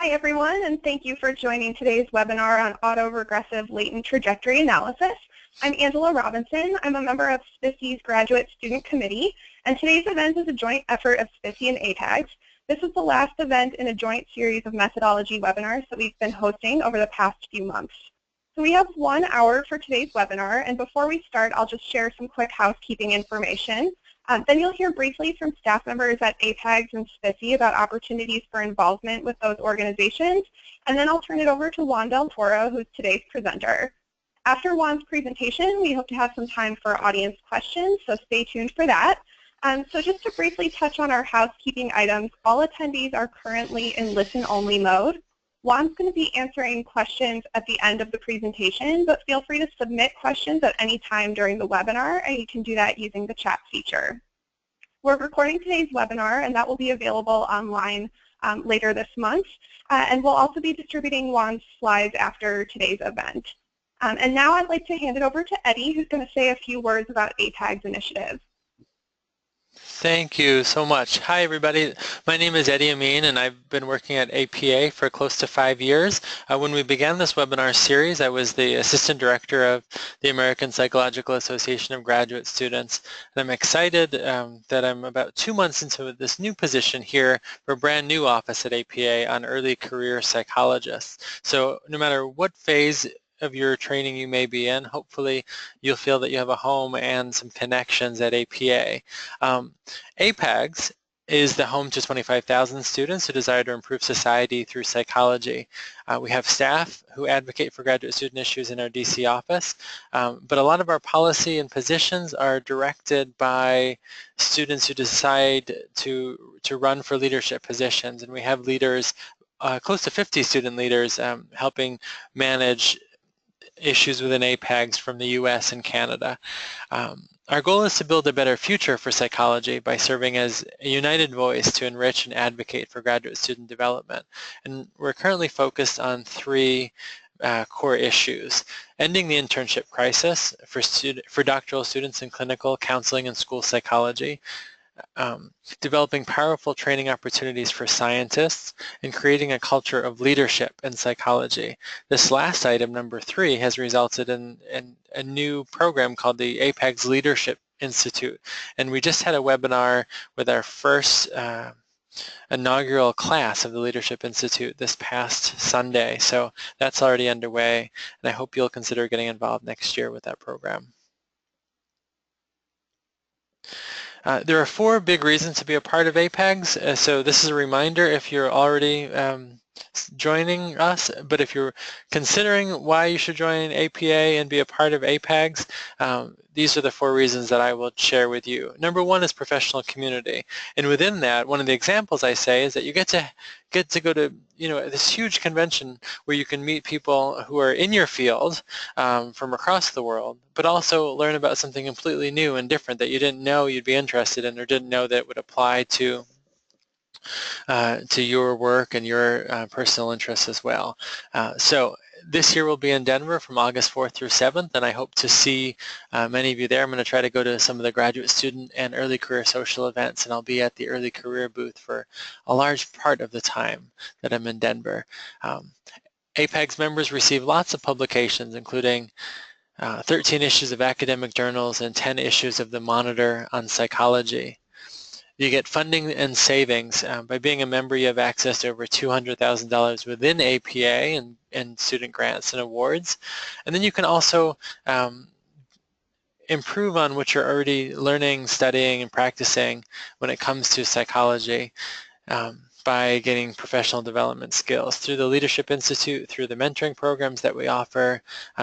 Hi everyone, and thank you for joining today's webinar on autoregressive latent trajectory analysis. I'm Angela Robinson. I'm a member of SPISY's Graduate Student Committee, and today's event is a joint effort of SPISY and APAGS. This is the last event in a joint series of methodology webinars that we've been hosting over the past few months. So we have 1 hour for today's webinar, and before we start, I'll just share some quick housekeeping information. Then you'll hear briefly from staff members at APAGS and SPISY about opportunities for involvement with those organizations, and then I'll turn it over to Juan Del Toro, who's today's presenter. After Juan's presentation, we hope to have some time for audience questions, so stay tuned for that. So just to briefly touch on our housekeeping items, all attendees are currently in listen-only mode. Juan's going to be answering questions at the end of the presentation, but feel free to submit questions at any time during the webinar, and you can do that using the chat feature. We're recording today's webinar, and that will be available online later this month, and we'll also be distributing Juan's slides after today's event. And now I'd like to hand it over to Eddie, who's going to say a few words about APAGS initiative. Thank you so much. Hi, everybody. My name is Eddie Amin, and I've been working at APA for close to 5 years. When we began this webinar series, I was the Assistant Director of the American Psychological Association of Graduate Students, and I'm excited that I'm about 2 months into this new position here for a brand new office at APA on early career psychologists. So no matter what phase of your training you may be in, hopefully you'll feel that you have a home and some connections at APA. APAGS is the home to 25,000 students who desire to improve society through psychology. We have staff who advocate for graduate student issues in our DC office, but a lot of our policy and positions are directed by students who decide to run for leadership positions, and we have leaders, close to 50 student leaders, helping manage issues within APAGS from the US and Canada. Our goal is to build a better future for psychology by serving as a united voice to enrich and advocate for graduate student development. And we're currently focused on 3 core issues: ending the internship crisis for doctoral students in clinical, counseling, and school psychology, developing powerful training opportunities for scientists, and creating a culture of leadership in psychology. This last item, number 3, has resulted in a new program called the APAGS Leadership Institute. And we just had a webinar with our first inaugural class of the Leadership Institute this past Sunday. So that's already underway, and I hope you'll consider getting involved next year with that program. There are 4 big reasons to be a part of APAGS. So this is a reminder if you're already joining us, but if you're considering why you should join APA and be a part of APAGS, these are the 4 reasons that I will share with you. Number 1 is professional community, and within that, one of the examples I say is that you get to go to this huge convention where you can meet people who are in your field from across the world, but also learn about something completely new and different that you didn't know you'd be interested in or didn't know that it would apply to your work and your personal interests as well. So this year we'll be in Denver from August 4th through 7th, and I hope to see many of you there. I'm going to try to go to some of the graduate student and early career social events, and I'll be at the early career booth for a large part of the time that I'm in Denver. APAGS members receive lots of publications, including 13 issues of academic journals and 10 issues of the Monitor on Psychology. You get funding and savings. By being a member, you have access to over $200,000 within APA and student grants and awards. And then you can also improve on what you're already learning, studying, and practicing when it comes to psychology by getting professional development skills through the Leadership Institute, through the mentoring programs that we offer,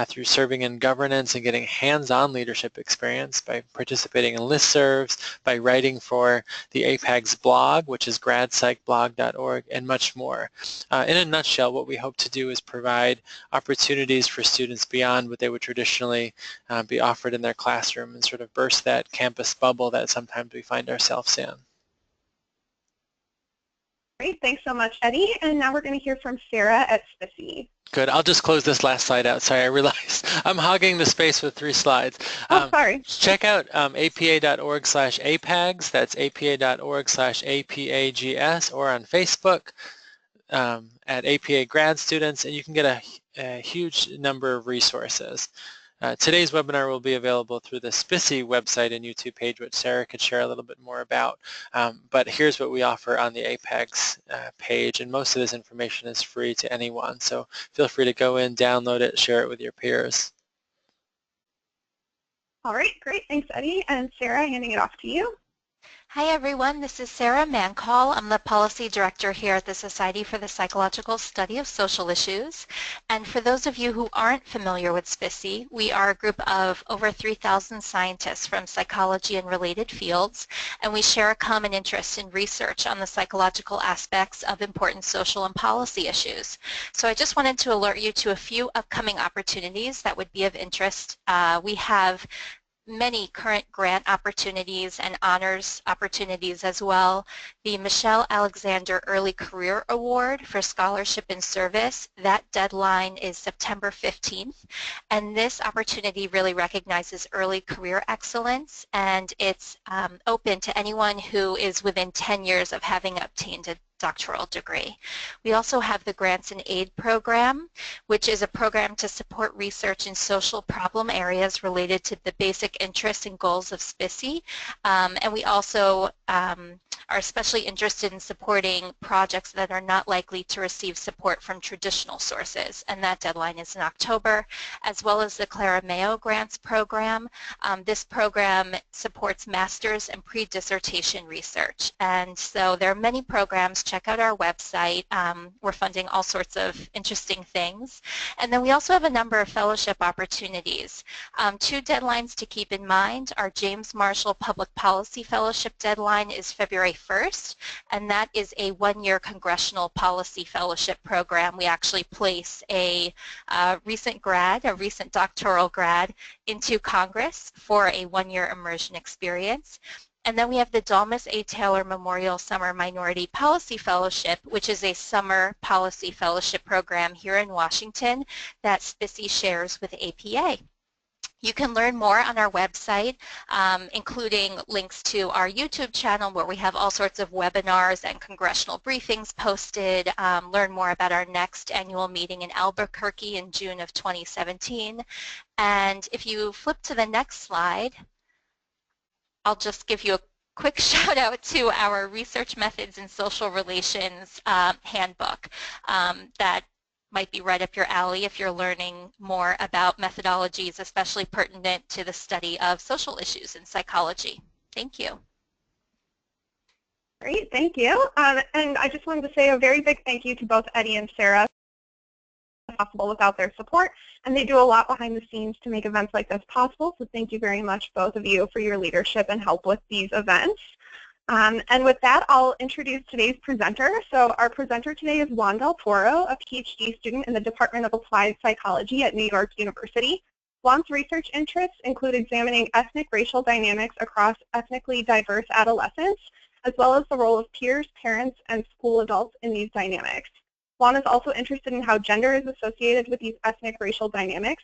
through serving in governance and getting hands-on leadership experience, by participating in listservs, by writing for the APAGS blog, which is gradpsychblog.org, and much more. In a nutshell, what we hope to do is provide opportunities for students beyond what they would traditionally be offered in their classroom and sort of burst that campus bubble that sometimes we find ourselves in. Great, thanks so much, Eddie. And now we're going to hear from Sarah at SPISY. Good. I'll just close this last slide out. Sorry, I realized I'm hogging the space with 3 slides. Sorry. Check out apa.org/APAGS. That's apa.org/APAGS, or on Facebook. at APA grad students, and you can get a huge number of resources. Today's webinar will be available through the SPISY website and YouTube page, which Sarah could share a little bit more about. But here's what we offer on the APAGS page, and most of this information is free to anyone. So feel free to go in, download it, share it with your peers. All right, great. Thanks, Eddie. And Sarah, handing it off to you. Hi everyone, this is Sarah Mancall. I'm the Policy Director here at the Society for the Psychological Study of Social Issues. And for those of you who aren't familiar with SPISY, we are a group of over 3,000 scientists from psychology and related fields, and we share a common interest in research on the psychological aspects of important social and policy issues. So I just wanted to alert you to a few upcoming opportunities that would be of interest. We have many current grant opportunities and honors opportunities as well. The Michelle Alexander Early Career Award for Scholarship and Service, that deadline is September 15th, and this opportunity really recognizes early career excellence, and it's open to anyone who is within 10 years of having obtained a doctoral degree. We also have the Grants and Aid Program, which is a program to support research in social problem areas related to the basic interests and goals of SPISY. And we also are especially interested in supporting projects that are not likely to receive support from traditional sources, and that deadline is in October, as well as the Clara Mayo Grants Program. This program supports master's and pre-dissertation research, and so there are many programs. Check out our website. We're funding all sorts of interesting things. And then we also have a number of fellowship opportunities. Two deadlines to keep in mind. Our James Marshall Public Policy Fellowship deadline is February 1st, and that is a one-year congressional policy fellowship program. We actually place a recent doctoral grad into Congress for a one-year immersion experience. And then we have the Dalmas A. Taylor Memorial Summer Minority Policy Fellowship, which is a summer policy fellowship program here in Washington that SPISY shares with APA. You can learn more on our website, including links to our YouTube channel where we have all sorts of webinars and congressional briefings posted, learn more about our next annual meeting in Albuquerque in June of 2017. And if you flip to the next slide, I'll just give you a quick shout out to our Research Methods in Social Relations handbook that might be right up your alley if you're learning more about methodologies, especially pertinent to the study of social issues in psychology. Thank you. Great, thank you. And I just wanted to say a very big thank you to both Eddie and Sarah. Possible without their support, and they do a lot behind the scenes to make events like this possible, so thank you very much, both of you, for your leadership and help with these events. And with that, I'll introduce today's presenter. So our presenter today is Juan Del Toro, a Ph.D. student in the Department of Applied Psychology at New York University. Juan's research interests include examining ethnic racial dynamics across ethnically diverse adolescents, as well as the role of peers, parents, and school adults in these dynamics. Juan is also interested in how gender is associated with these ethnic racial dynamics.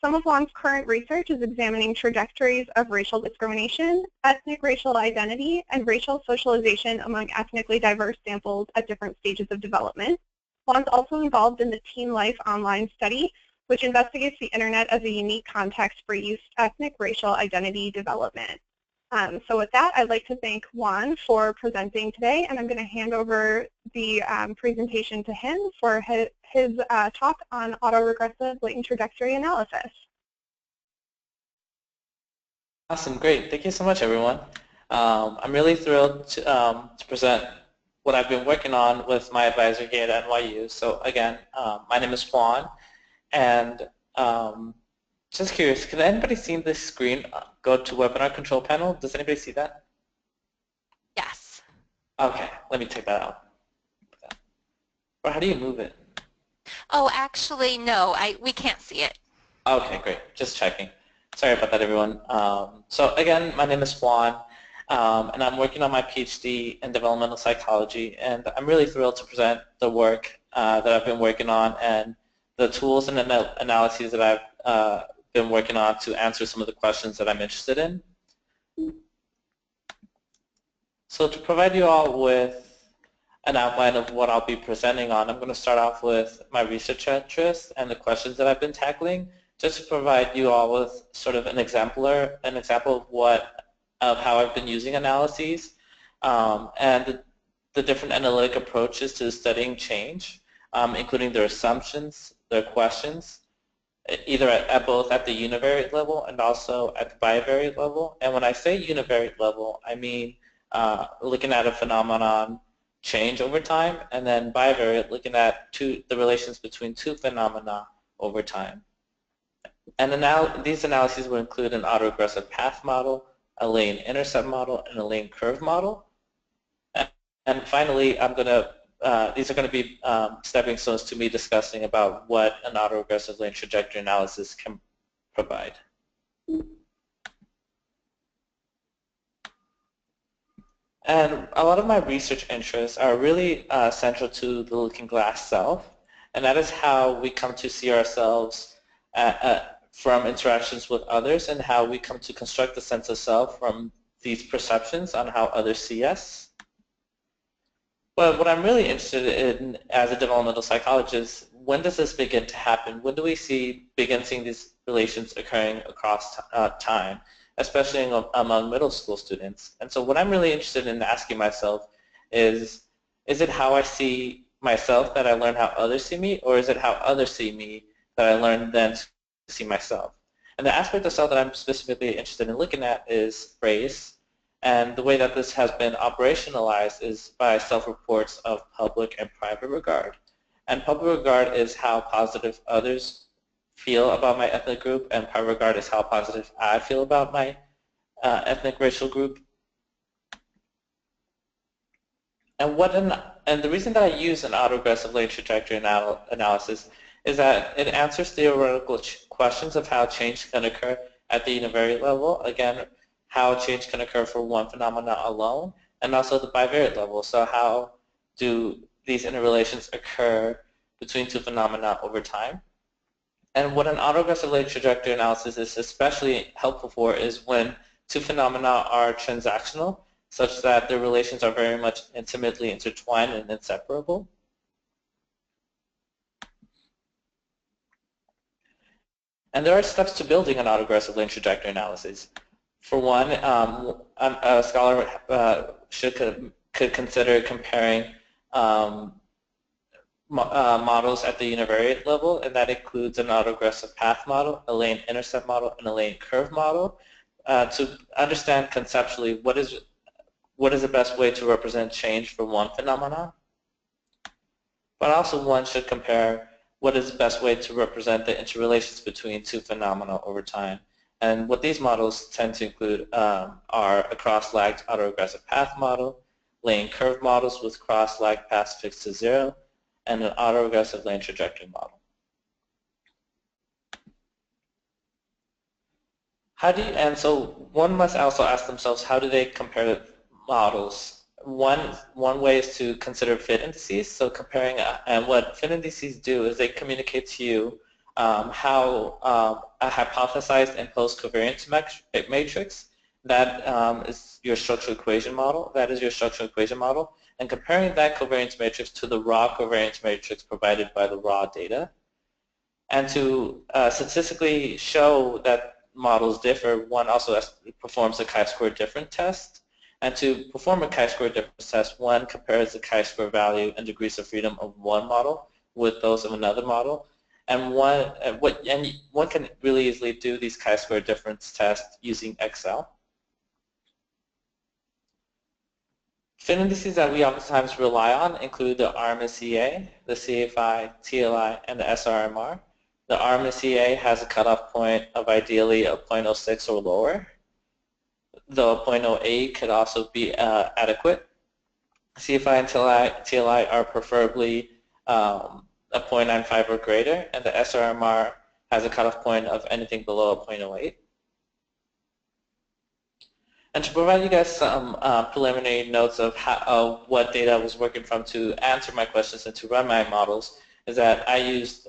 Some of Juan's current research is examining trajectories of racial discrimination, ethnic racial identity, and racial socialization among ethnically diverse samples at different stages of development. Juan's also involved in the Teen Life online study, which investigates the internet as a unique context for youth ethnic racial identity development. So with that, I'd like to thank Juan for presenting today, and I'm going to hand over the presentation to him for his talk on autoregressive latent trajectory analysis. Awesome, great. Thank you so much, everyone. I'm really thrilled to present what I've been working on with my advisor here at NYU. So again, my name is Juan, and just curious, can anybody see this screen go to webinar control panel? Does anybody see that? Yes. Okay, let me take that out. Or how do you move it? Oh, actually, no, we can't see it. Okay, great. Just checking. Sorry about that, everyone. So again, my name is Juan, and I'm working on my PhD in developmental psychology, and I'm really thrilled to present the work that I've been working on and the tools and analyses that I've been working on to answer some of the questions that I'm interested in. So to provide you all with an outline of what I'll be presenting on. I'm going to start off with my research interests and the questions that I've been tackling, just to provide you all with sort of an example of how I've been using analyses and the different analytic approaches to studying change, including their assumptions, their questions, either both at the univariate level and also at the bivariate level. And when I say univariate level, I mean looking at a phenomenon change over time, and then bivariate, looking at the relations between two phenomena over time. And these analyses will include an autoregressive path model, a lane intercept model, and a lane curve model. And finally, these are going to be stepping stones to me discussing about what an autoregressive lane trajectory analysis can provide. And a lot of my research interests are really central to the looking glass self, and that is how we come to see ourselves from interactions with others, and how we come to construct the sense of self from these perceptions on how others see us. But what I'm really interested in as a developmental psychologist, when does this begin to happen? When do we begin seeing these relations occurring across time, especially among middle school students? And so what I'm really interested in asking myself is it how I see myself that I learn how others see me, or is it how others see me that I learn then to see myself? And the aspect of self that I'm specifically interested in looking at is phrase. And the way that this has been operationalized is by self-reports of public and private regard. And public regard is how positive others feel about my ethnic group, and private regard is how positive I feel about my ethnic racial group. And the reason that I use an autoregressive lane trajectory analysis is that it answers theoretical questions of how change can occur at the univariate level. Again, how change can occur for one phenomena alone, and also the bivariate level. So how do these interrelations occur between two phenomena over time? And what an autoregressive lane trajectory analysis is especially helpful for is when two phenomena are transactional, such that their relations are very much intimately intertwined and inseparable. And there are steps to building an autoregressive lane trajectory analysis. For one, a scholar could consider comparing models at the univariate level, and that includes an autoregressive path model, a lane intercept model, and a lane curve model, to understand conceptually what is the best way to represent change for one phenomenon. But also one should compare what is the best way to represent the interrelations between two phenomena over time. And what these models tend to include are a cross-lagged autoregressive path model, lane curve models with cross-lagged paths fixed to zero, and an autoregressive lane trajectory model. And so one must also ask themselves, how do they compare the models? One way is to consider fit indices. So comparing, and what fit indices do is they communicate to you how a hypothesized imposed covariance matrix, that is your structural equation model. That is your structural equation model. And comparing that covariance matrix to the raw covariance matrix provided by the raw data. And to statistically show that models differ, one also performs a chi-square difference test. And to perform a chi-square difference test, one compares the chi-square value and degrees of freedom of one model with those of another model. And one can really easily do these chi-square difference tests using Excel. Fit indices that we oftentimes rely on include the RMSEA, the CFI, TLI, and the SRMR. The RMSEA has a cutoff point of ideally a 0.06 or lower, though a 0.08 could also be adequate. CFI and TLI are preferably a 0.95 or greater, and the SRMR has a cutoff point of anything below a 0.08. And to provide you guys some preliminary notes of what data I was working from to answer my questions and to run my models, is that I used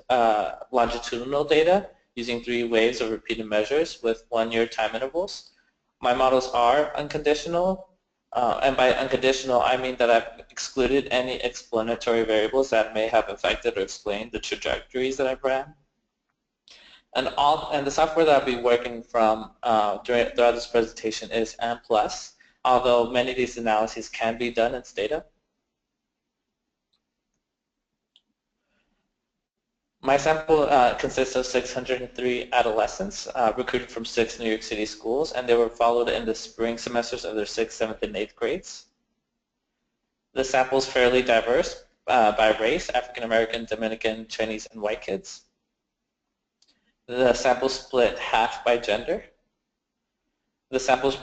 longitudinal data using 3 waves of repeated measures with 1-year time intervals. My models are unconditional, And by unconditional, I mean that I've excluded any explanatory variables that may have affected or explained the trajectories that I've ran. And the software that I'll be working from throughout this presentation is M+, although many of these analyses can be done in Stata. My sample consists of 603 adolescents recruited from 6 New York City schools, and they were followed in the spring semesters of their 6th, 7th, and 8th grades. The sample is fairly diverse by race: African American, Dominican, Chinese, and white kids. The sample split half by gender. The sample is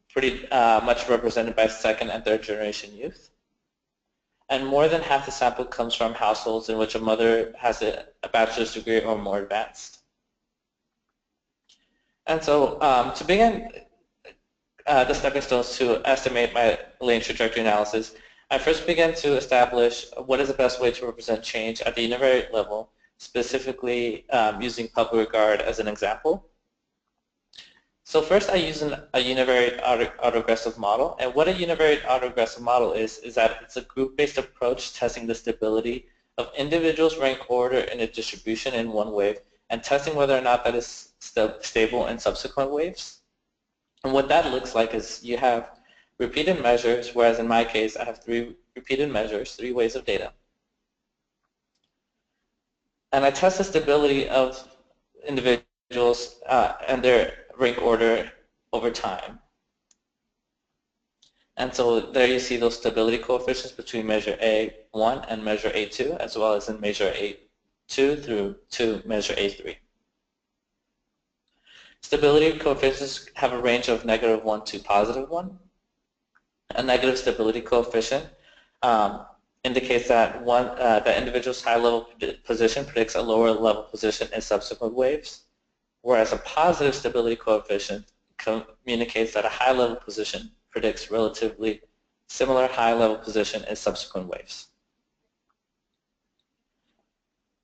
pretty much represented by 2nd and 3rd generation youth. And more than half the sample comes from households in which a mother has a bachelor's degree or more advanced. And so to begin the stepping stones to estimate my latent trajectory analysis, I first began to establish what is the best way to represent change at the univariate level, specifically using public regard as an example. So first I use a univariate autoregressive model, and what a univariate autoregressive model is that it's a group-based approach testing the stability of individuals' rank order in a distribution in one wave and testing whether or not that is stable in subsequent waves. And what that looks like is you have repeated measures, whereas in my case I have 3 repeated measures, 3 waves of data. And I test the stability of individuals and their rank order over time. And so there you see those stability coefficients between measure A1 and measure A2, as well as in measure A2 through to measure A3. Stability coefficients have a range of -1 to +1. A negative stability coefficient indicates that the individual's high-level position predicts a lower-level position in subsequent waves, whereas a positive stability coefficient communicates that a high-level position predicts relatively similar high-level position in subsequent waves.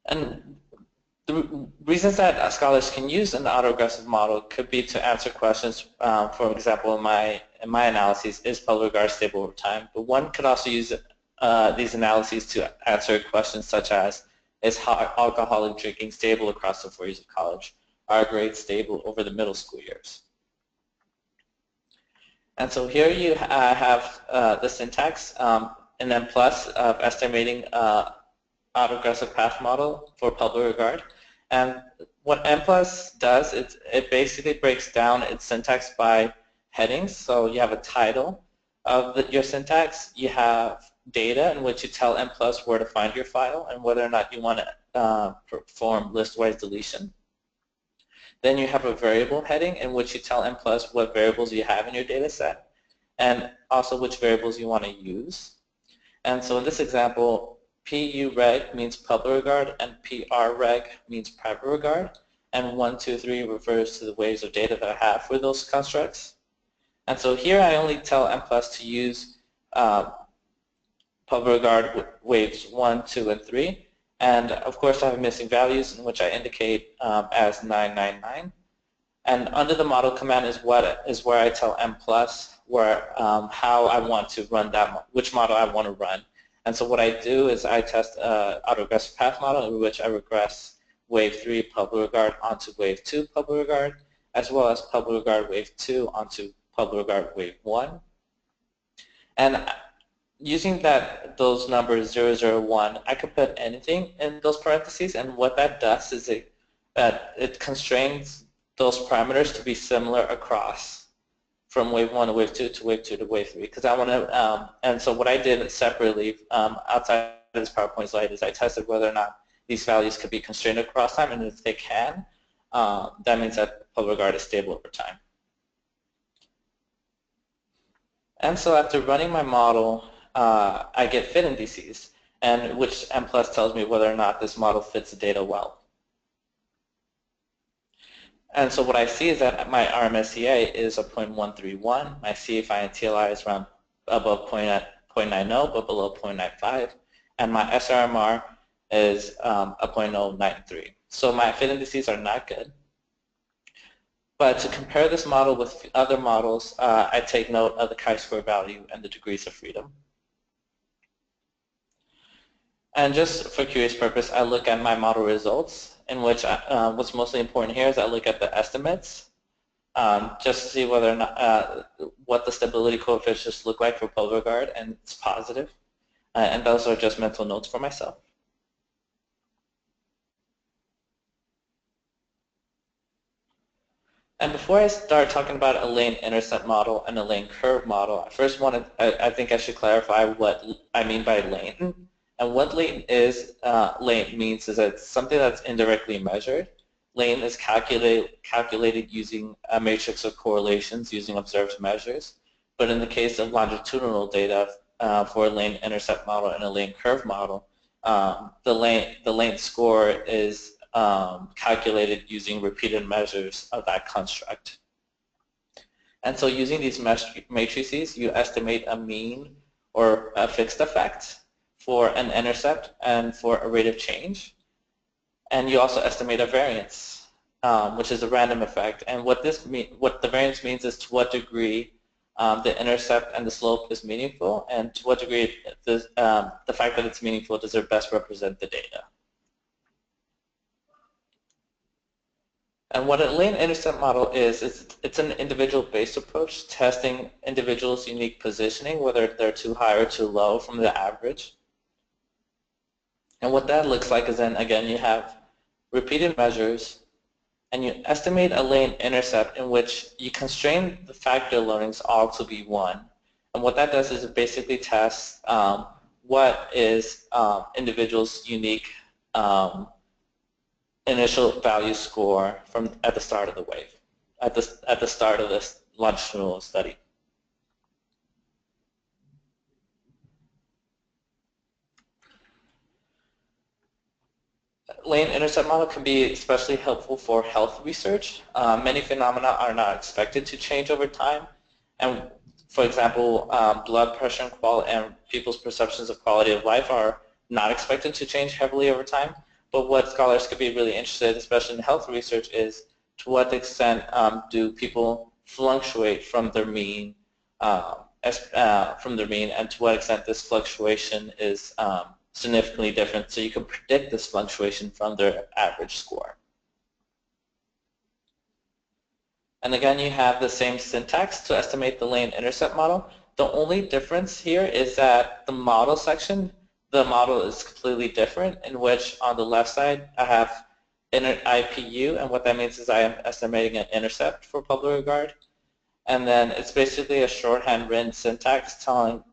And the reasons that scholars can use an autoregressive model could be to answer questions. For example, in my analyses, is public regard stable over time? But one could also use these analyses to answer questions such as, is alcoholic drinking stable across the 4 years of college? Are grades stable over the middle school years? And so here you have the syntax and then plus of estimating autoregressive path model for public regard. And what M+ does, it basically breaks down its syntax by headings. So you have a title of your syntax, you have data in which you tell M+ where to find your file and whether or not you want to perform list-wise deletion. Then you have a variable heading in which you tell M+ what variables you have in your data set and also which variables you want to use. And so in this example, PUREG means public regard and PREG means private regard, and 1, 2, 3 refers to the waves of data that I have for those constructs. And so here I only tell M+ to use public regard waves 1, 2, and 3. And of course I have missing values in which I indicate as 999. And under the model command is where I tell M+ where how I want to run that, which model I want to run. And so what I do is I test autoregressive path model in which I regress wave 3 public regard onto wave 2 public regard, as well as public regard wave 2 onto public regard wave 1. And using those numbers 0, 0, 1, I could put anything in those parentheses, and what that does is it constrains those parameters to be similar across from wave 1 to wave 2 to wave 2 to wave 3, because I want to, and so what I did separately outside of this PowerPoint slide is I tested whether or not these values could be constrained across time, and if they can, that means that public regard is stable over time. And so after running my model, I get fit indices, and which M+ tells me whether or not this model fits the data well. And so what I see is that my RMSEA is a 0.131, my CFI and TLI is around above 0.90 but below 0.95, and my SRMR is a 0.093. So my fit indices are not good. But to compare this model with other models, I take note of the chi-square value and the degrees of freedom. And just for curious purpose, I look at my model results, in which what's mostly important here is I look at the estimates, just to see whether or not what the stability coefficients look like for polar guard, and it's positive. And those are just mental notes for myself. And before I start talking about a lane intercept model and a lane curve model, I first I think I should clarify what I mean by latent. And what latent means is that it's something that's indirectly measured. Latent is calculated using a matrix of correlations using observed measures. But in the case of longitudinal data for a lane intercept model and a lane curve model, the lane score is calculated using repeated measures of that construct. And so using these matrices, you estimate a mean or a fixed effect for an intercept and for a rate of change. And you also estimate a variance, which is a random effect. And what the variance means is to what degree the intercept and the slope is meaningful, and to what degree the fact that it's meaningful does it best represent the data. And what a lane intercept model is it's an individual-based approach, testing individuals' unique positioning, whether they're too high or too low from the average. And what that looks like is then, again, you have repeated measures, and you estimate a lane intercept in which you constrain the factor loadings all to be 1. And what that does is it basically tests what is individuals' unique initial value score from at the start of the wave, at the start of this longitudinal study. Lane intercept model can be especially helpful for health research. Many phenomena are not expected to change over time, and for example, blood pressure and people's perceptions of quality of life are not expected to change heavily over time. But what scholars could be really interested, especially in health research, is to what extent do people fluctuate from their mean, and to what extent this fluctuation is significantly different, so you can predict this fluctuation from their average score. And again, you have the same syntax to estimate the lane intercept model. The only difference here is that the model section, the model is completely different, in which on the left side I have IPU, and what that means is I am estimating an intercept for polar regard. And then it's basically a shorthand written syntax telling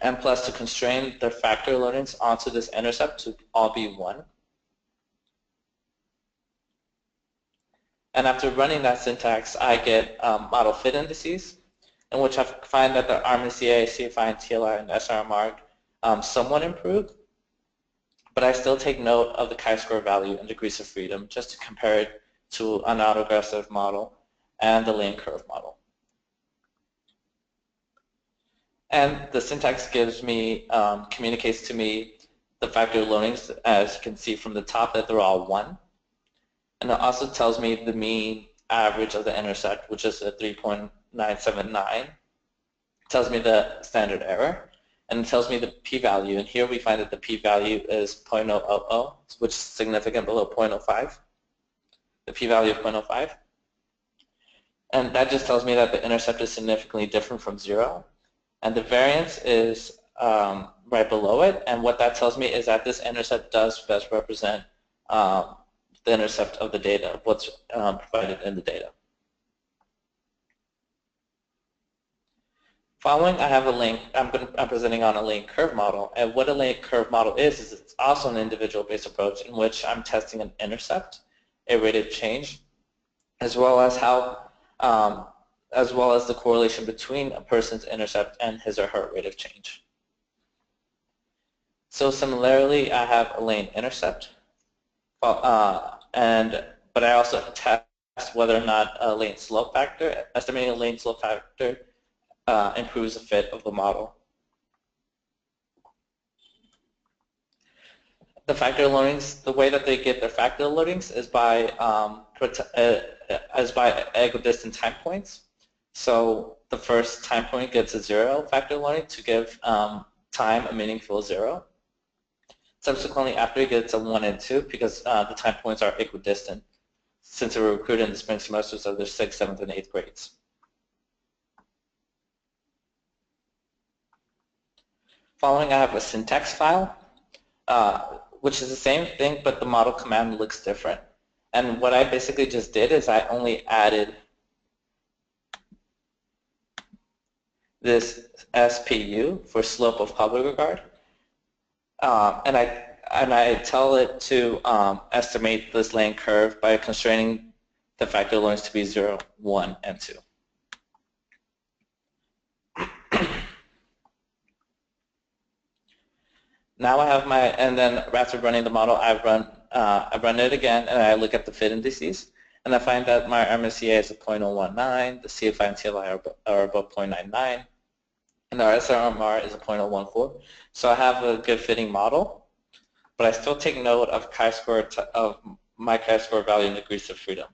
M+ to constrain their factor loadings onto this intercept to all be 1. And after running that syntax, I get model fit indices, in which I find that the RMCA, CFI, and TLI, and SRMR somewhat improved, but I still take note of the chi-square value and degrees of freedom just to compare it to an autoregressive model and the lane curve model. And the syntax gives me, communicates to me the factor loadings, as you can see from the top, that they're all 1. And it also tells me the mean average of the intercept, which is a 3.979. It tells me the standard error, and it tells me the p-value. And here we find that the p-value is 0.000, which is significant below 0.05, the p-value of 0.05. And that just tells me that the intercept is significantly different from 0. And the variance is right below it. And what that tells me is that this intercept does best represent the intercept of the data, what's provided in the data. Following, I have a lane. I'm presenting on a lane curve model, and what a lane curve model is it's also an individual-based approach in which I'm testing an intercept, a rate of change, as well as the correlation between a person's intercept and his or her rate of change. So similarly, I have a lane intercept, but I also test whether or not a lane slope factor, estimating a lane slope factor, improves the fit of the model. the factor loadings, the way that they get their factor loadings is by equidistant time points. So the first time point gets a 0 factor loading to give time a meaningful 0. Subsequently, after it gets a 1 and 2, because the time points are equidistant, since they were recruited in the spring semesters of their 6th, 7th, and 8th grades. Following, I have a syntax file, which is the same thing, but the model command looks different. And what I basically just did is I only added this SPU for slope of public regard, and I tell it to estimate this lane curve by constraining the factor loadings to be 0, 1, and 2. Now I have my, and then after running the model, I run it again, and I look at the fit indices, and I find that my MSCA is a 0.019, the CFI and TLI are about 0.99, and our SRMR is a 0.014. So I have a good fitting model, but I still take note of chi-square of my chi-square value in degrees of freedom.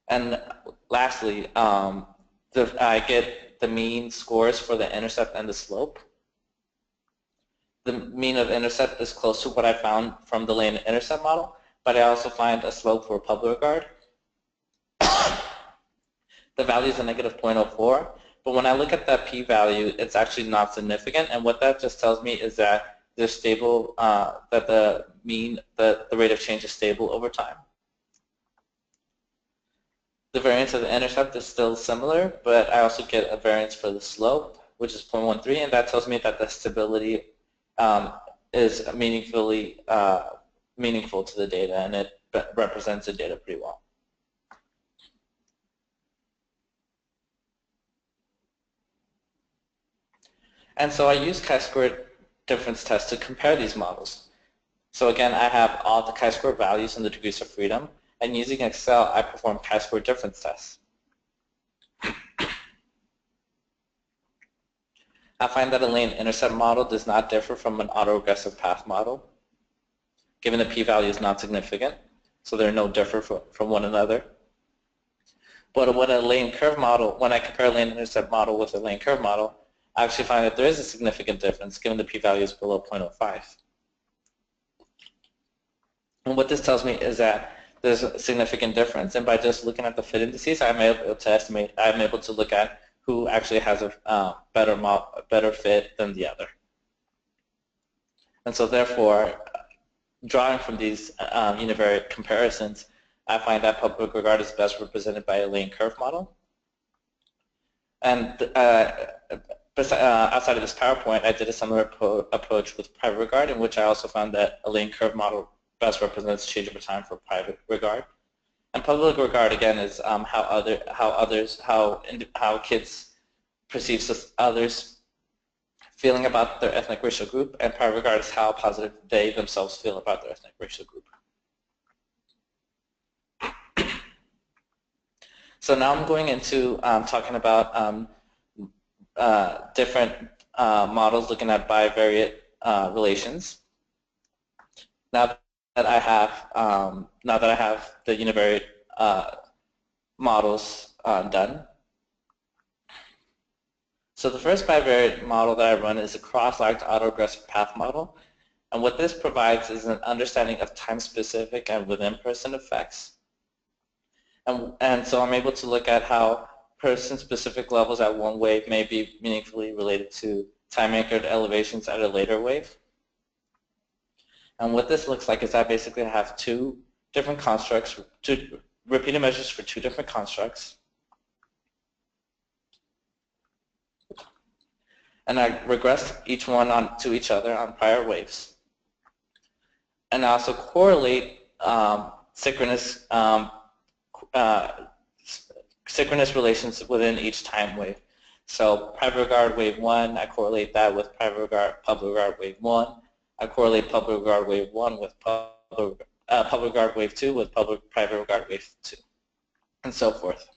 And lastly, I get the mean scores for the intercept and the slope. The mean of intercept is close to what I found from the lane intercept model, but I also find a slope for public regard. The value is a negative 0.04, but when I look at that p-value, it's actually not significant, and what that just tells me is that they're stable, that the rate of change is stable over time. The variance of the intercept is still similar, but I also get a variance for the slope, which is 0.13, and that tells me that the stability is meaningful to the data, and it represents the data pretty well. And so I use chi-square difference tests to compare these models. So again, I have all the chi-square values and the degrees of freedom, and using Excel, I perform chi-square difference tests. I find that a lane intercept model does not differ from an autoregressive path model, given the p-value is not significant, so they're no differ from one another. But when a lane curve model, when I compare a lane intercept model with a lane curve model, I actually find that there is a significant difference given the p-value is below 0.05. And what this tells me is that there's a significant difference, and by just looking at the fit indices, I'm able to look at who actually has a better fit than the other. And so therefore, drawing from these univariate comparisons, I find that public regard is best represented by a lane curve model. And outside of this PowerPoint, I did a similar approach with private regard, in which I also found that a lane curve model best represents change over time for private regard. And public regard, again, is how kids perceive others feeling about their ethnic racial group, and private regard is how positive they themselves feel about their ethnic racial group. So now I'm going into talking about different models looking at bivariate relations. Now that I have the univariate models done. So the first bivariate model that I run is a cross-lagged autoregressive path model, and what this provides is an understanding of time-specific and within-person effects. And so I'm able to look at how person-specific levels at one wave may be meaningfully related to time-anchored elevations at a later wave. And what this looks like is I basically have two different constructs, two repeated measures for two different constructs. And I regress each one to each other on prior waves. And I also correlate synchronous relations within each time wave. So private regard wave 1, I correlate that with public regard wave 1. I correlate public regard wave 1 with public regard wave 2 with private regard wave 2, and so forth.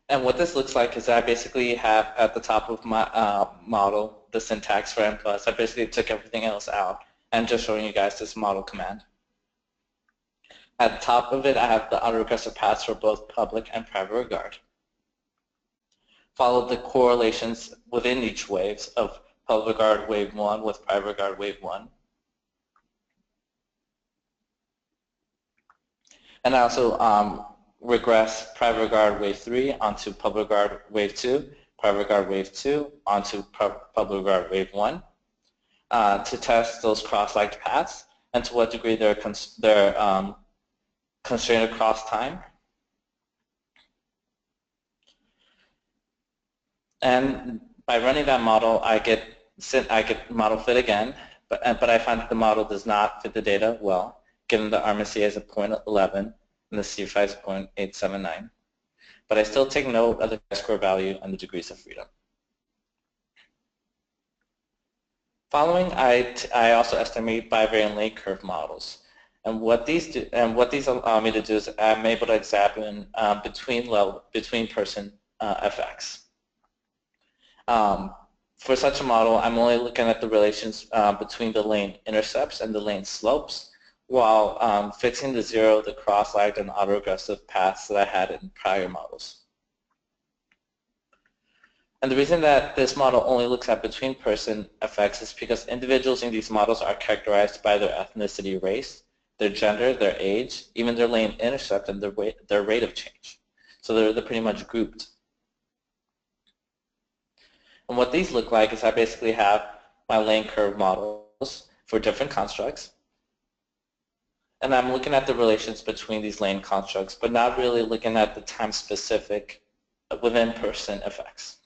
And what this looks like is I basically have at the top of my model the syntax for N+. I basically took everything else out and just showing you guys this model command. At the top of it, I have the autoregressive paths for both public and private regard. Follow the correlations within each waves of public regard wave 1 with private regard wave 1. And I also regress private regard wave 3 onto public regard wave 2, private regard wave 2 onto public regard wave 1 to test those cross-liked paths and to what degree they're constrained across time. And by running that model, I get model fit again, but I find that the model does not fit the data well, given the RMSE is a 0.11 and the CFI is 0.879. But I still take note of the chi-square value and the degrees of freedom. Following, I also estimate bivariate lane curve models. And what these allow me to do is I'm able to examine between person effects. For such a model, I'm only looking at the relations between the lane intercepts and the lane slopes, while fixing to zero the cross-lagged and autoregressive paths that I had in prior models. And the reason that this model only looks at between-person effects is because individuals in these models are characterized by their ethnicity, race, their gender, their age, even their lane intercept, and their rate of change. So they're pretty much grouped. And what these look like is I basically have my lane curve models for different constructs. And I'm looking at the relations between these lane constructs, but not really looking at the time-specific within-person effects.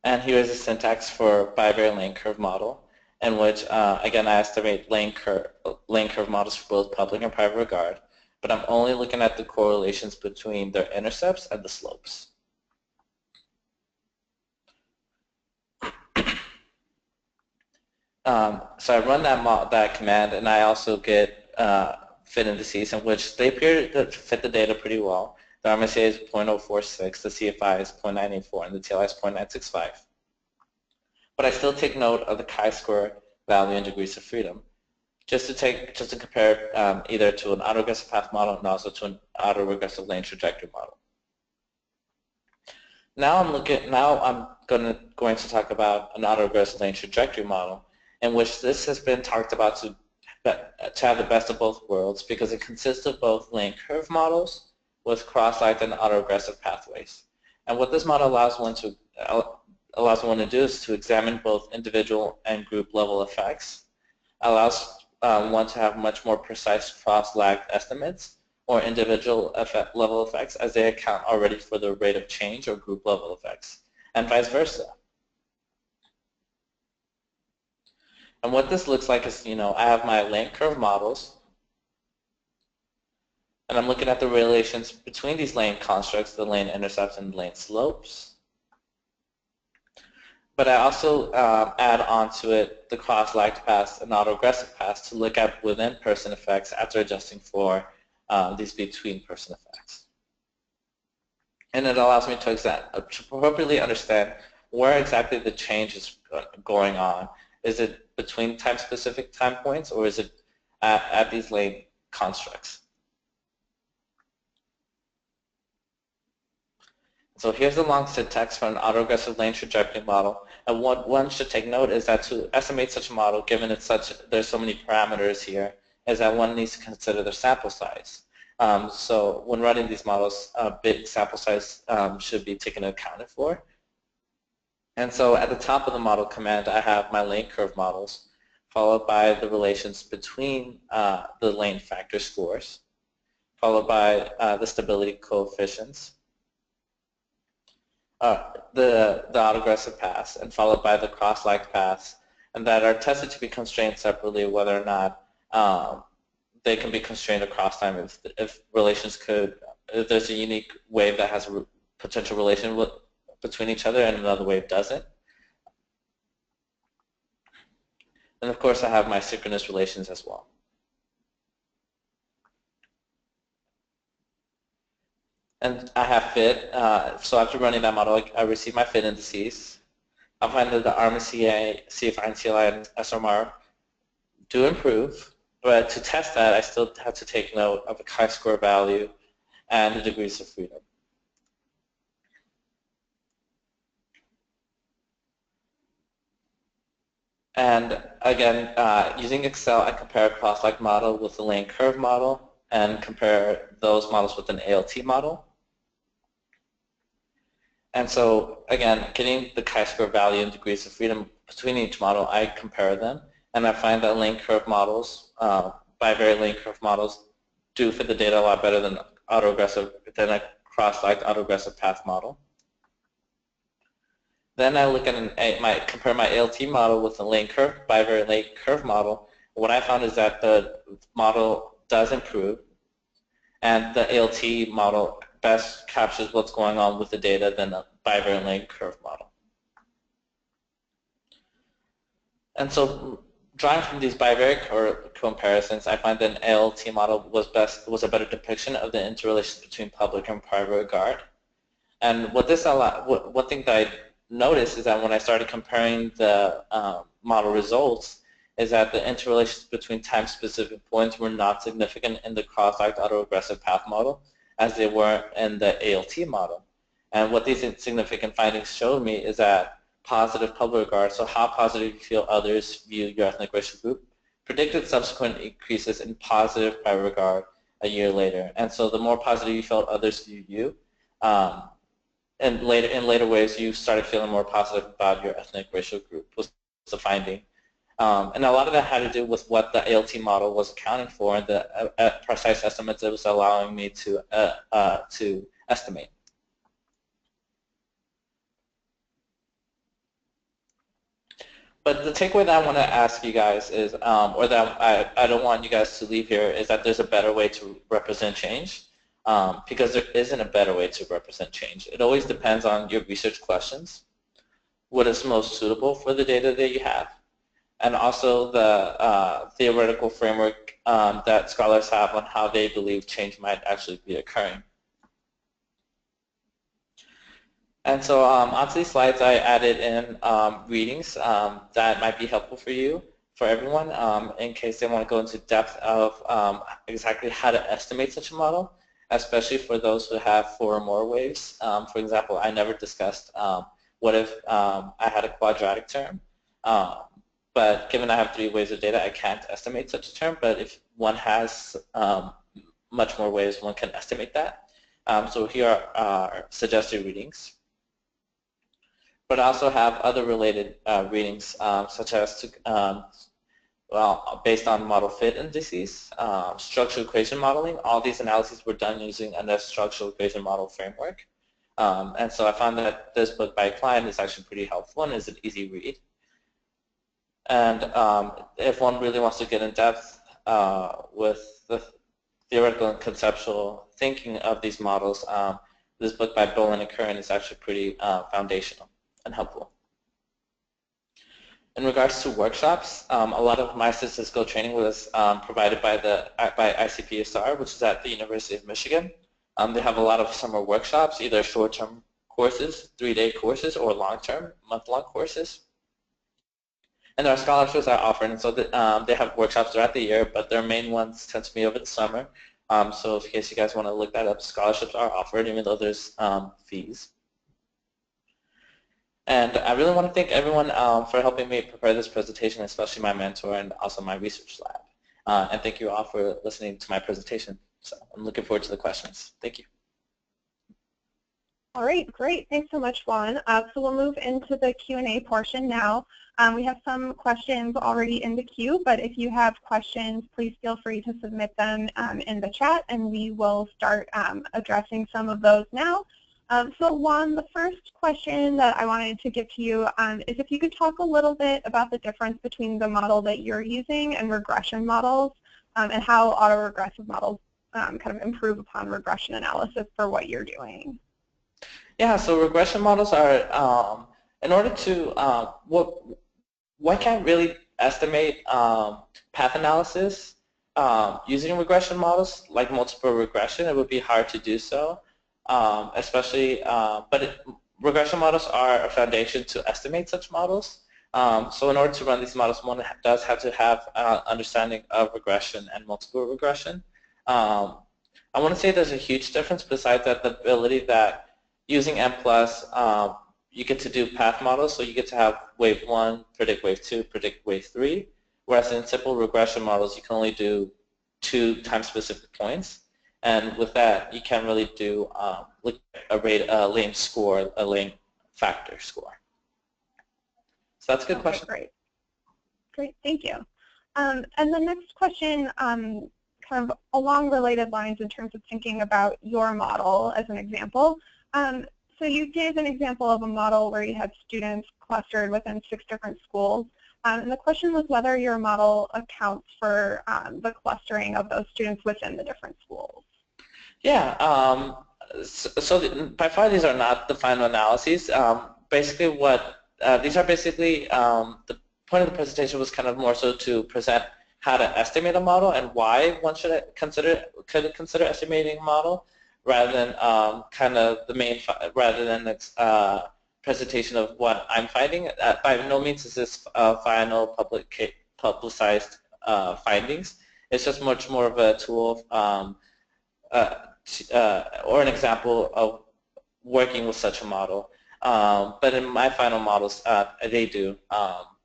And here is a syntax for bivariate lane curve model, in which, again, I estimate lane curve models for both public and private regard, but I'm only looking at the correlations between their intercepts and the slopes. So I run that command, and I also get fit indices in which they appear to fit the data pretty well. The RMSA is 0.046, the CFI is 0.984, and the TLI is 0.965. But I still take note of the chi-square value and degrees of freedom, just to compare either to an autoregressive path model and also to an autoregressive lane trajectory model. Now I'm going to talk about an autoregressive lane trajectory model, in which this has been talked about to have the best of both worlds because it consists of both lane curve models with cross-linked and autoregressive pathways. And what this model allows one to do is to examine both individual and group level effects, allows one to have much more precise cross-lagged estimates or individual level effects as they account already for the rate of change or group level effects, and vice versa. And what this looks like is, I have my lane curve models, and I'm looking at the relations between these lane constructs, the lane intercepts and lane slopes. But I also add onto it the cross-lagged paths and autoregressive paths to look at within-person effects after adjusting for these between-person effects. And it allows me to appropriately understand where exactly the change is going on. Is it between time-specific time points, or is it at these lane constructs? So here's the long syntax for an autoregressive lane trajectory model. And what one should take note is that to estimate such a model, given there's so many parameters here, is that one needs to consider the sample size. So when running these models, a big sample size should be taken account for. And so at the top of the model command, I have my lane curve models, followed by the relations between the lane factor scores, followed by the stability coefficients, the autoregressive paths, and followed by the cross-like paths, and that are tested to be constrained separately, whether or not they can be constrained across time if there's a unique wave that has a potential relation between each other and another wave doesn't. And of course I have my synchronous relations as well. And I have fit, so after running that model, I receive my fit indices. I find that the RMCA, CFI, and CLI, and SMR do improve, but to test that, I still have to take note of the chi-square value and the degrees of freedom. And again, using Excel, I compare a cross-like model with a lane curve model and compare those models with an ALT model. And so, again, getting the chi-square value and degrees of freedom between each model, I compare them, and I find that lane curve models, bivariate lane curve models, do fit the data a lot better than a cross-like autoregressive path model. Then I look at compare my ALT model with the bivariate lane curve model. What I found is that the model does improve, and the ALT model best captures what's going on with the data than the bivariate lane curve model. And so, drawing from these bivariate comparisons, I find that an ALT model was a better depiction of the interrelations between public and private regard. And one thing that I noticed is that when I started comparing the model results, is that the interrelations between time-specific points were not significant in the cross-like autoregressive path model as they were in the ALT model. And what these significant findings showed me is that positive public regard, so how positive you feel others view your ethnic racial group, predicted subsequent increases in positive private regard a year later. And so the more positive you felt others view you, and in later ways you started feeling more positive about your ethnic racial group was the finding. And a lot of that had to do with what the ALT model was accounting for and the precise estimates it was allowing me to estimate. But the takeaway that I want to ask you guys is, or that I don't want you guys to leave here, is that there's a better way to represent change, because there isn't a better way to represent change. It always depends on your research questions, what is most suitable for the data that you have, and also the theoretical framework that scholars have on how they believe change might actually be occurring. And so onto these slides, I added in readings that might be helpful for you, for everyone, in case they want to go into depth of exactly how to estimate such a model, especially for those who have 4 or more waves. For example, I never discussed what if I had a quadratic term, but given I have 3 waves of data, I can't estimate such a term, but if one has much more waves, one can estimate that. So here are our suggested readings. But I also have other related readings, such as based on model fit indices, structural equation modeling. All these analyses were done using a structural equation model framework. And so I found that this book by Klein is actually pretty helpful and is an easy read. And if one really wants to get in depth with the theoretical and conceptual thinking of these models, this book by Bollen Curran is actually pretty foundational and helpful. In regards to workshops, a lot of my statistical training was provided by ICPSR, which is at the University of Michigan. They have a lot of summer workshops, either short-term courses, 3-day courses, or long-term, month-long courses. And there are scholarships that are offered, and so they have workshops throughout the year, but their main ones tend to be over the summer. So in case you guys want to look that up, scholarships are offered, even though there's fees. And I really want to thank everyone for helping me prepare this presentation, especially my mentor and also my research lab. And thank you all for listening to my presentation. So I'm looking forward to the questions. Thank you. All right, great. Thanks so much, Juan. So we'll move into the Q&A portion now. We have some questions already in the queue, but if you have questions, please feel free to submit them in the chat, and we will start addressing some of those now. So Juan, the first question that I wanted to give to you is if you could talk a little bit about the difference between the model that you're using and regression models, and how autoregressive models kind of improve upon regression analysis for what you're doing. Yeah, so regression models are, in order to, one can't really estimate path analysis using regression models like multiple regression. It would be hard to do so. especially, regression models are a foundation to estimate such models. So in order to run these models, one does have to have understanding of regression and multiple regression. I want to say there's a huge difference besides that the ability that using M+, you get to do path models, so you get to have wave 1, predict wave 2, predict wave 3, whereas in simple regression models, you can only do 2 time-specific points. And with that, you can't really do look at a lane score, a lane factor score. So that's a good question. Great, thank you. And the next question, kind of along related lines in terms of thinking about your model as an example. So you gave an example of a model where you had students clustered within 6 different schools. And the question was whether your model accounts for the clustering of those students within the different schools. Yeah, so by far these are not the final analyses. Basically these are basically, the point of the presentation was kind of more so to present how to estimate a model and why one could consider estimating a model, rather than kind of the main, rather than the presentation of what I'm finding. By no means is this final publicized findings. It's just much more of a tool or an example of working with such a model. But in my final models, they do.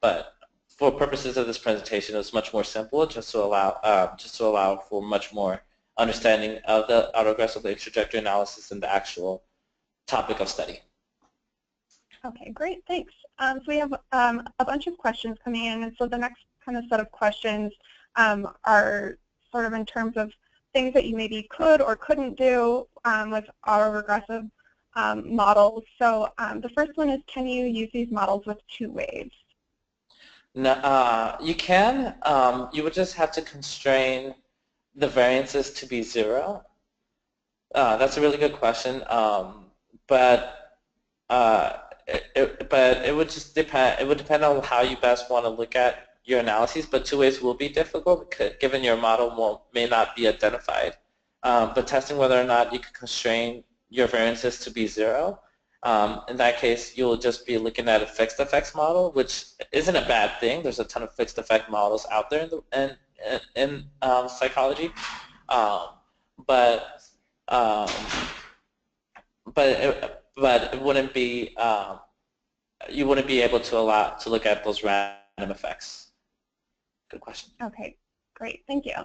But for purposes of this presentation, it was much more simple, just to allow for much more understanding of the autoregressive latent trajectory analysis and the actual topic of study. Okay, great, thanks. So we have a bunch of questions coming in, and so the next kind of set of questions are sort of in terms of things that you maybe could or couldn't do with autoregressive models. So the first one is, can you use these models with 2 waves? No, you can. You would just have to constrain the variances to be 0. That's a really good question, but it would just depend. It would depend on how you best want to look at your analyses. But 2 ways will be difficult, given your model may not be identified. But testing whether or not you can constrain your variances to be 0. In that case, you'll just be looking at a fixed effects model, which isn't a bad thing. There's a ton of fixed effect models out there in psychology, but it wouldn't be you wouldn't be able to look at those random effects. Good question. Okay, great, thank you.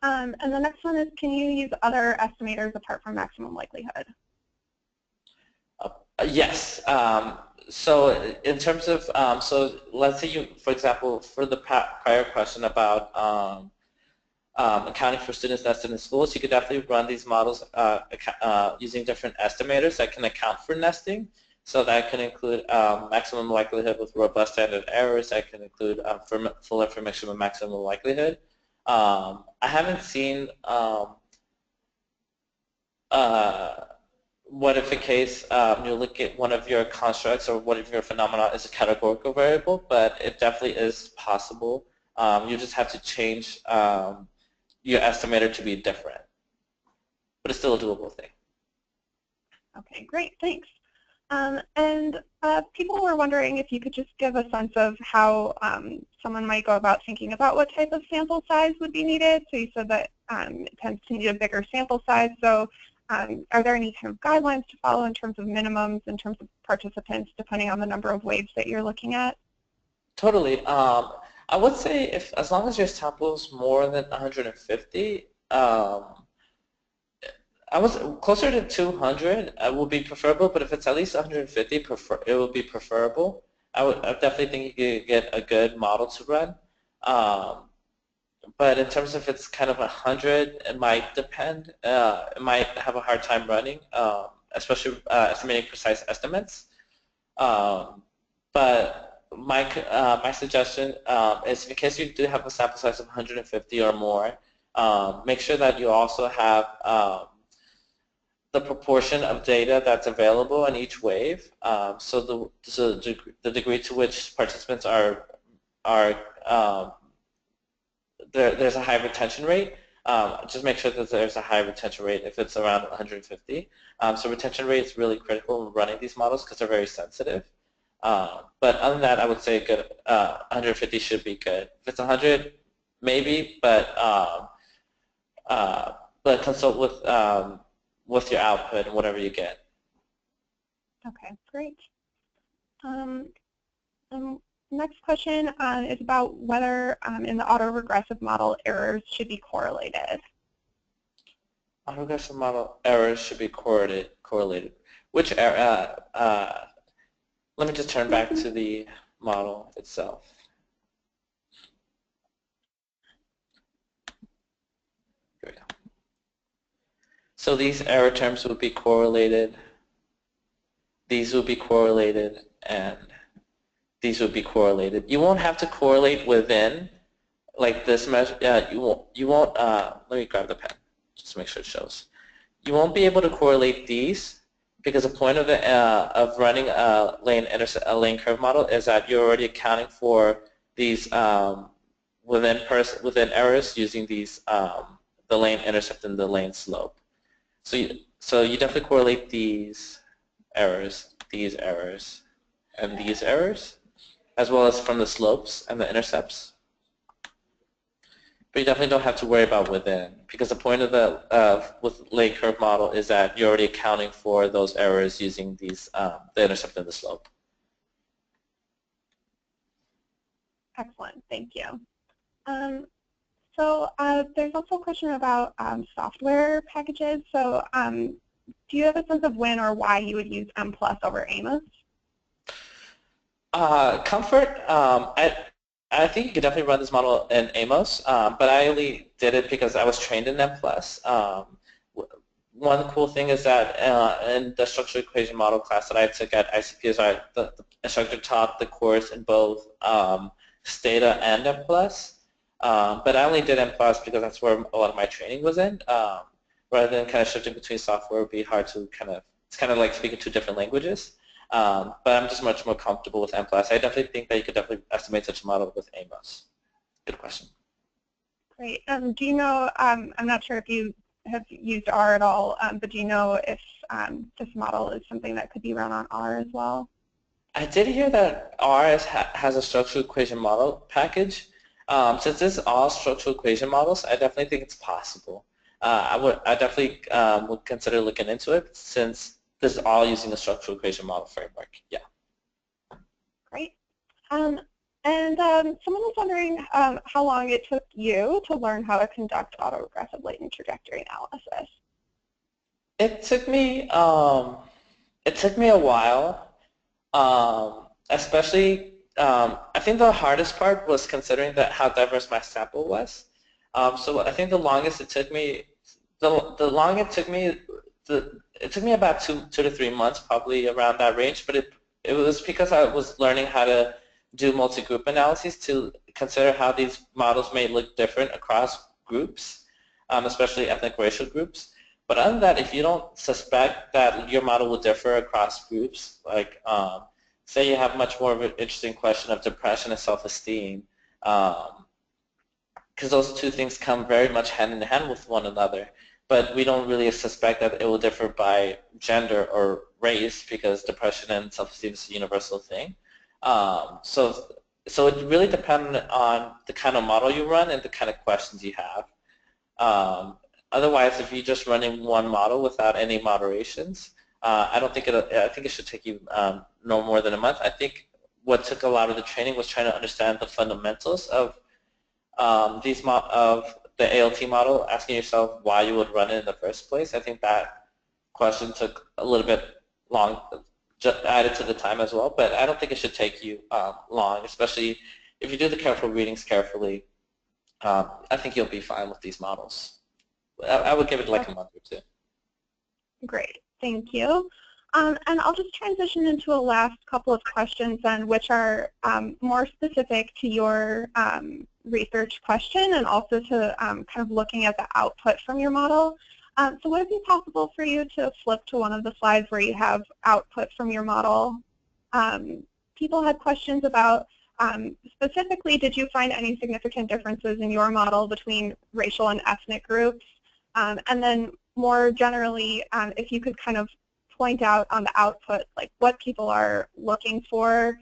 And the next one is, can you use other estimators apart from maximum likelihood? Yes. So in terms of, so let's say you, for example, for the prior question about accounting for students nested in schools, you could definitely run these models using different estimators that can account for nesting. So that can include maximum likelihood with robust standard errors. That can include full information with maximum likelihood. I haven't seen what if a case you look at one of your constructs or one of your phenomena is a categorical variable, but it definitely is possible. You just have to change your estimator to be different, but it's still a doable thing. Okay, great, thanks. And people were wondering if you could just give a sense of how someone might go about thinking about what type of sample size would be needed. So you said that it tends to need a bigger sample size. So are there any kind of guidelines to follow in terms of minimums, in terms of participants, depending on the number of waves that you're looking at? Totally. I would say as long as your sample is more than 150, I was closer to 200 would be preferable, but if it's at least 150, it would be preferable. I definitely think you could get a good model to run. But in terms of if it's kind of 100, it might depend. It might have a hard time running, especially estimating precise estimates. But my suggestion is, in case you do have a sample size of 150 or more, make sure that you also have the proportion of data that's available in each wave. So the degree to which participants are there's a high retention rate. just make sure that there's a high retention rate if it's around 150. So retention rate is really critical when running these models because they're very sensitive. But other than that, I would say good. 150 should be good. If it's 100, maybe, but consult with your output and whatever you get. Okay, great. Next question is about whether in the autoregressive model errors should be correlated. Autoregressive model errors should be correlated. Which error? Let me just turn back to the model itself. Here we go. So these error terms would be correlated. These would be correlated, and these would be correlated. You won't have to correlate within, like this measure. You won't. Let me grab the pen just to make sure it shows. You won't be able to correlate these because the point of running a lane curve model is that you're already accounting for these within errors using these the lane intercept and the lane slope. So you definitely correlate these errors, and these errors, as well as from the slopes and the intercepts. But you definitely don't have to worry about within, because the point of the with lane curve model is that you're already accounting for those errors using these the intercept and the slope. Excellent, thank you. So there's also a question about software packages. So do you have a sense of when or why you would use M+ over AMOS? Comfort, I think you could definitely run this model in AMOS, but I only did it because I was trained in M+. One cool thing is that in the structural equation model class that I took at ICPSR, the instructor taught the course in both Stata and M+. But I only did M+ because that's where a lot of my training was in. Rather than kind of shifting between software, it would be hard to it's kind of like speaking two different languages. But I'm just much more comfortable with M+. I definitely think that you could definitely estimate such a model with AMOS. Good question. Great. Do you know, I'm not sure if you have used R at all, but do you know if this model is something that could be run on R as well? I did hear that R has a structural equation model package. Since this is all structural equation models, I definitely think it's possible. I definitely would consider looking into it since this is all using the structural equation model framework. Yeah. Great. And someone was wondering how long it took you to learn how to conduct autoregressive latent trajectory analysis. It took me a while, especially. I think the hardest part was considering how diverse my sample was. So I think the longest it took me, it took me about two to 3 months, probably around that range. But it was because I was learning how to do multi-group analyses to consider how these models may look different across groups, especially ethnic racial groups. But other than that, if you don't suspect that your model will differ across groups, like say you have much more of an interesting question of depression and self-esteem, because those two things come very much hand in hand with one another. But we don't really suspect that it will differ by gender or race because depression and self-esteem is a universal thing. So it really depends on the kind of model you run and the kind of questions you have. Otherwise, if you're just running one model without any moderations, I think it should take you no more than a month. I think what took a lot of the training was trying to understand the fundamentals of the ALT model, asking yourself why you would run it in the first place. I think that question took a little bit long, just added to the time as well, but I don't think it should take you long, especially if you do the careful readings carefully. I think you'll be fine with these models. I would give it like a month or two. Great, thank you. And I'll just transition into a last couple of questions then, which are more specific to your research question and also to kind of looking at the output from your model. So would it be possible for you to flip to one of the slides where you have output from your model? People had questions about Specifically, did you find any significant differences in your model between racial and ethnic groups? And then more generally, if you could kind of point out on the output, like what people are looking for,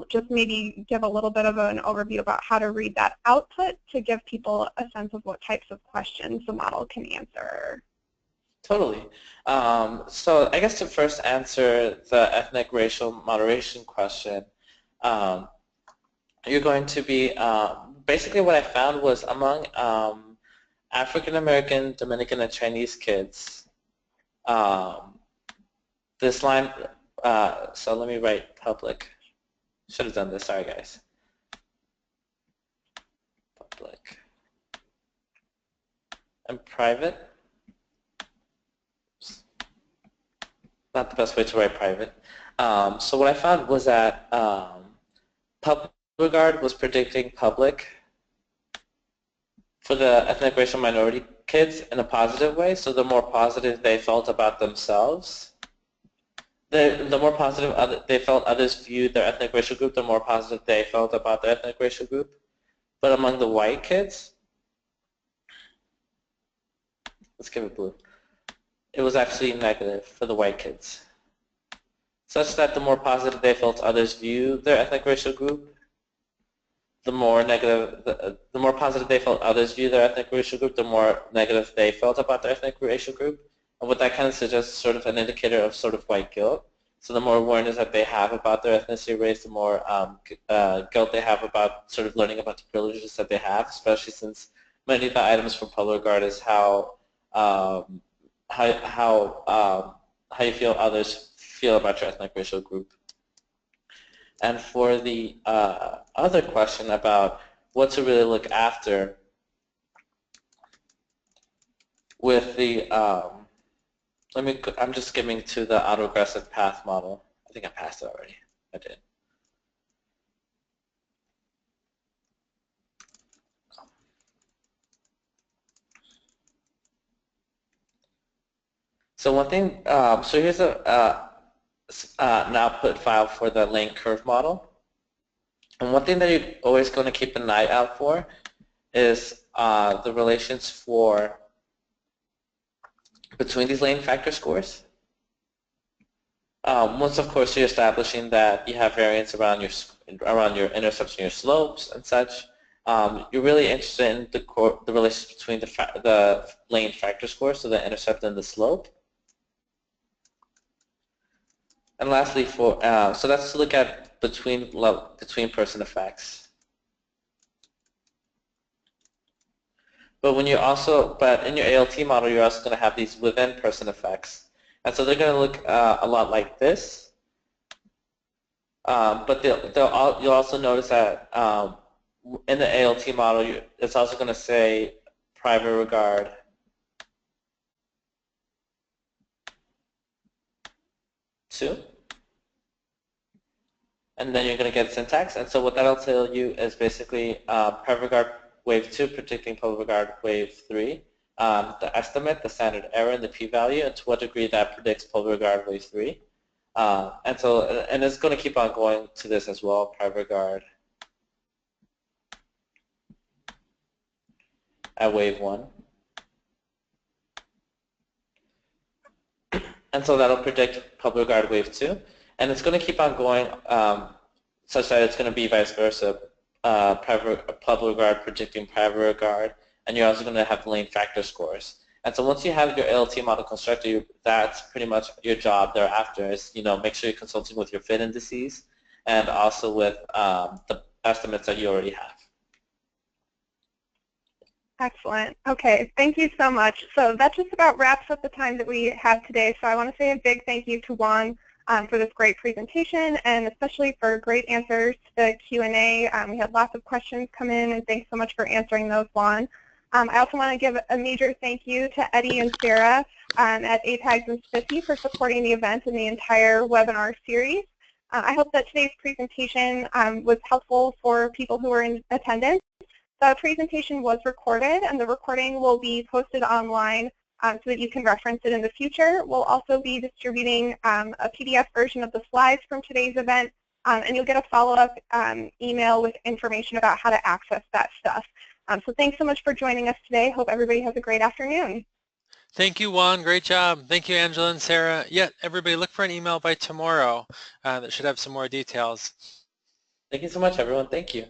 just maybe give a little bit of an overview about how to read that output to give people a sense of what types of questions the model can answer. Totally. So I guess to first answer the ethnic racial moderation question, you're going to be, basically what I found was among African American, Dominican, and Chinese kids, this line, so let me write public. Should have done this, sorry guys. Public and private. Not the best way to write private. So what I found was that public regard was predicting public for the ethnic racial minority kids in a positive way. So the more positive they felt about themselves, the more positive they felt others viewed their ethnic racial group, the more positive they felt about their ethnic racial group. But among the white kids, let's give it blue, it was actually negative for the white kids, such that the more positive they felt others view their ethnic racial group, the more negative, the more positive they felt others view their ethnic racial group, the more negative they felt about their ethnic racial group. And what that kind of suggests is sort of an indicator of sort of white guilt. So the more awareness that they have about their ethnicity race, the more guilt they have about sort of learning about the privileges that they have, especially since many of the items from public regard is how you feel others feel about your ethnic racial group. And for the other question about what to really look after with the, I'm just skimming to the autoregressive path model. I think I passed it already. I did. So one thing, so here's an output file for the lane curve model. And one thing that you're always going to keep an eye out for is the relations between these lane factor scores. Once, of course, you're establishing that you have variance around your intercepts and your slopes and such, you're really interested in the relations between the lane factor score, so the intercept and the slope. And lastly, so that's to look at between person effects. But in your ALT model, you're also going to have these within person effects, and so they're going to look a lot like this. But you'll also notice that in the ALT model, it's also going to say private regard. And then you're going to get syntax. And so what that'll tell you is basically private regard wave 2 predicting public regard wave 3, the estimate, the standard error, and the p-value, and to what degree that predicts public regard wave 3. And it's going to keep on going to this as well, private regard at wave 1. And so that'll predict public regard wave 2. And it's going to keep on going such that it's going to be vice versa, public regard predicting private regard, and you're also going to have the lane factor scores. And so once you have your ALT model constructed, that's pretty much your job thereafter is, make sure you're consulting with your fit indices and also with the estimates that you already have. Excellent. Okay, thank you so much. So that just about wraps up the time that we have today. So I want to say a big thank you to Juan for this great presentation, and especially for great answers to the Q&A. We had lots of questions come in, and thanks so much for answering those, Juan. I also want to give a major thank you to Eddie and Sarah at APAGS and SPISY for supporting the event and the entire webinar series. I hope that today's presentation was helpful for people who were in attendance. The presentation was recorded, and the recording will be posted online so that you can reference it in the future. We'll also be distributing a PDF version of the slides from today's event and you'll get a follow-up email with information about how to access that stuff. So thanks so much for joining us today. Hope everybody has a great afternoon. Thank you, Juan. Great job. Thank you, Angela and Sarah. Yeah, everybody look for an email by tomorrow that should have some more details. Thank you so much, everyone. Thank you.